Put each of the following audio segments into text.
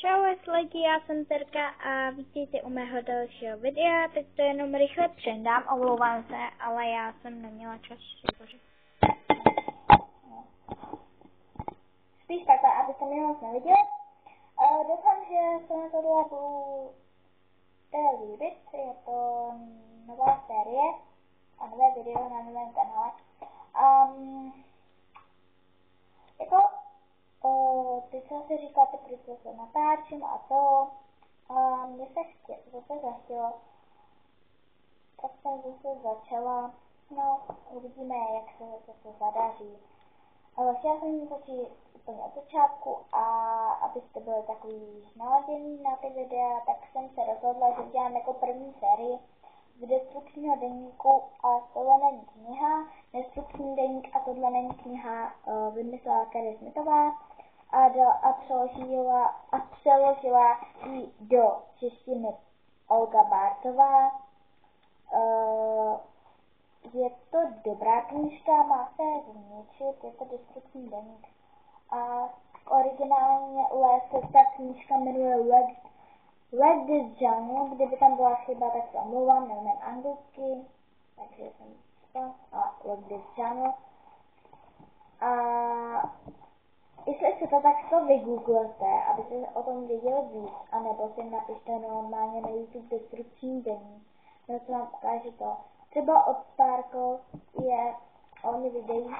Čau lidi, já jsem Terka a vítejte u mého dalšího videa, tak to jenom rychle přendám, omlouvám se, ale já jsem neměla čas si spíš takhle, abyste mě moc neviděli. Doufám, že se na tohle bude líbit, je to nová série a nové video na novém kanále. Teď se asi říkáte, proč se natáčím a to. Mně se zase zachtělo, tak jsem zase začala. No, uvidíme, jak se to zadaří. Chtěla jsem začít úplně od začátku a abyste byli takový naladění na ty videa, tak jsem se rozhodla, že udělám jako první sérii z destrukčního deníku a tohle není kniha. Destrukční deník a tohle není kniha, vymyslela Carrie Smithová a přeložila ji do češtiny Olga Bartová. Je to dobrá knížka, má se zničit, je to destrukční deník. A originálně se ta knížka jmenuje Let This Jungle, kdyby tam byla chyba, tak se omlouvám, nevím anglicky, takže jsem říkala, Let This Jungle. A jestli chcete, tak to vygooglete, abyste o tom věděli víc, anebo si napište normálně na YouTube destrukční deník, no co vám ukáže to. Třeba od Sparkle je, oni vydají,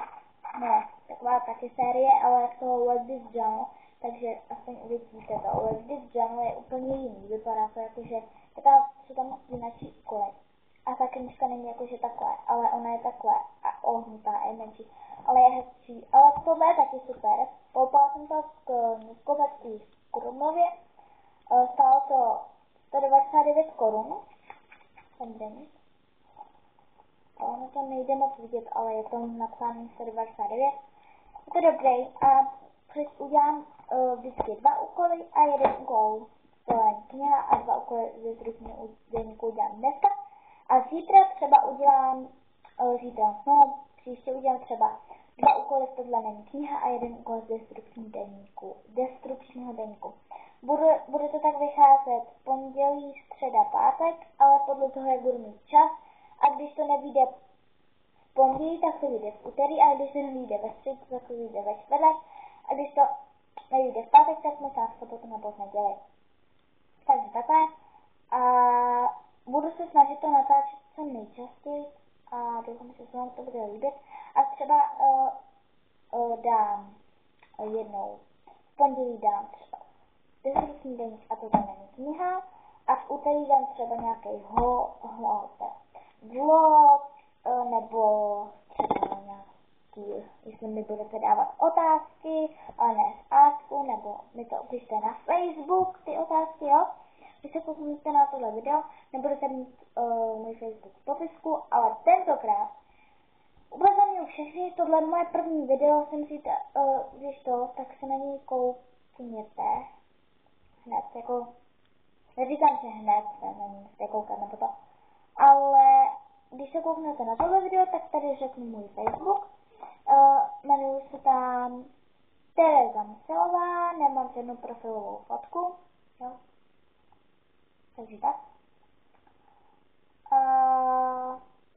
no, taková taky série, ale jak toho Let This Jungle, takže aspoň uvidíte to. Let This Jungle je úplně jiný, vypadá to jakože, jsou tam jináčí úkoly. A ta knížka není jakože takhle, ale ona je takhle a ohnutá, je menší, ale je hezčí. Ale tohle je taky super. Koupala jsem to v knihkupectví v Krumlově, stálo to 199 korun, ten deník. Ono to nejde moc vidět, ale je to napsáno 199. Je to dobrý a udělám vždycky 2 úkoly a 1 úkol. To je kniha a 2 úkoly ze destrukčního deníku udělám dneska. A zítra třeba udělám, příště udělám třeba 2 úkoly, tohle není kniha a 1 úkol z destrukčního deníku. Bude to tak vycházet pondělí, středa, pátek, ale podle toho, jak budu mít čas. A když to nevyjde v pondělí, tak to vyjde v úterý, a když to nevyjde ve středu, tak to vyjde ve čtvrtek. A když to nevyjde v pátek, tak možná v sobotu nebo v neděli. Takže takhle. A budu se snažit to natáčet co nejčastěji a doufám, že se vám to bude líbit. A třeba dám jednou, v pondělí dám třeba destrukční deník a to není kniha. A v úterý dám třeba nějaký vlog, nebo třeba nějaký, jestli mi budete dávat otázky, ale ne z Asků, nebo mi to pište na Facebook, ty otázky, jo. Když se kouknete na tohle video, nebudete mít můj Facebook v popisku, ale tentokrát uvezený všechny, tohle moje první video, jsem si když to, tak se na něj koukněte hned, jako, neříkám, že hned se na něj musíte koukat nebo to, ale když se kouknete na tohle video, tak tady řeknu můj Facebook, jmenuji se tam Tereza Musilová, nemám žádnou profilovou fotku, jo. Takže tak.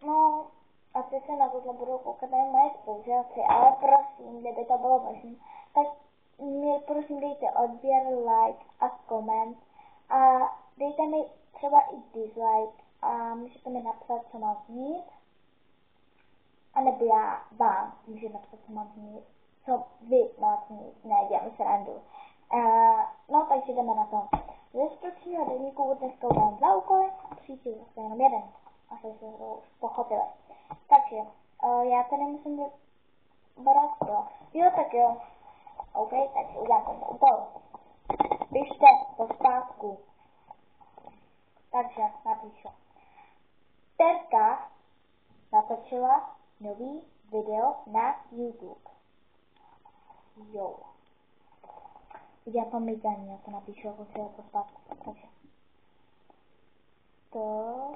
No, asi se na tohle budou koukat i moje spolužáci, ale prosím, kdyby to bylo možné, tak mi prosím dejte odběr, like a koment a dejte mi třeba i dislike a můžete mi napsat, co mám zmínit, anebo já vám můžu napsat, co mám zmínit, co vy máte zmínit, ne, dělám srandu. No, takže jdeme na to. Ze destrukčního deníku dneska udělám 2 úkoly, příště zase jenom 1. Asi se to už pochopili. Takže, já tady musím brát to. Jo, tak jo. OK, takže udělám tento úkol. Pište to zpátku. Takže napíšu. Terka natočila nový video na YouTube. Jo. Já to migání, já to napíšu, jako si to zpátku. Takže. To.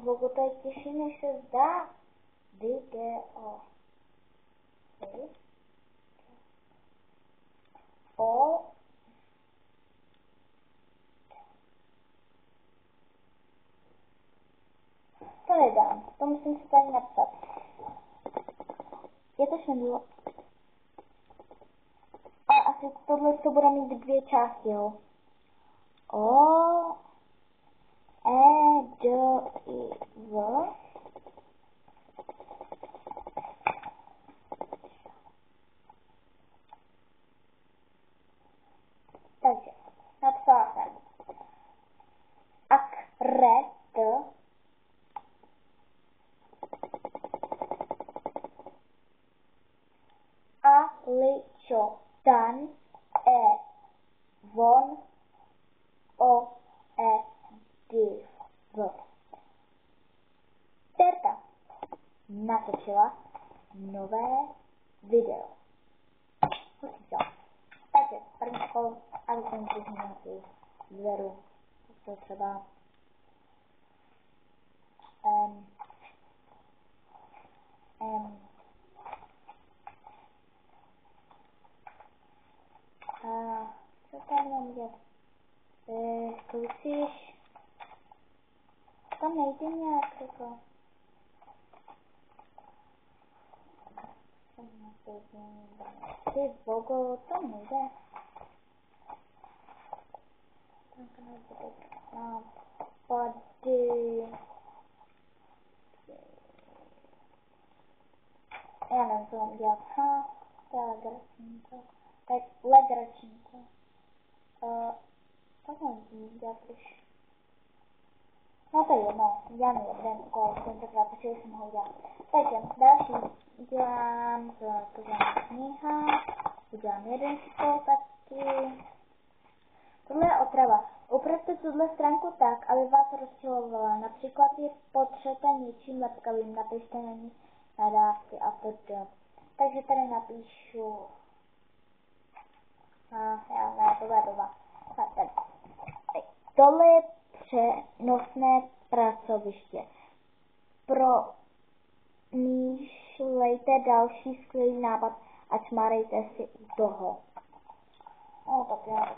Vogo, to je těžší, než se zdá. Video. O. To nedám, to musím si tady napsat. Je to šmedlo. A asi tohle to bude mít 2 části, jo. O. E. D. I. V. Takže, napsala jsem akret, aličo, tan, von, o, div. Terka natočila nové video. Takže první školu, aby jsem si nějaký zveru, to třeba co tam mám dělat? Zkusíš, tam nejde nějak jako. Ty Vogo, to nejde. Tak nejde nápady. Já nevím, co mám dělat. To je legračníko. Tak legračníko. Co mám dělat, když... No to je jedno, dělám jeden úkol, tentokrát, protože jsem ho udělal. Takže další dělám, to dělám kniha, udělám jeden úkol taky. Tohle je otrava. Upravte tuhle stránku tak, aby vás rozčilovala. Například ji potřete něčím lepkavým, napište na ní nadávky a podobně. Takže tady napíšu... já ne, tohle je doba. Tohle je přenosné pracoviště. Promýšlejte další skvělý nápad a čmárejte si u toho. No tak já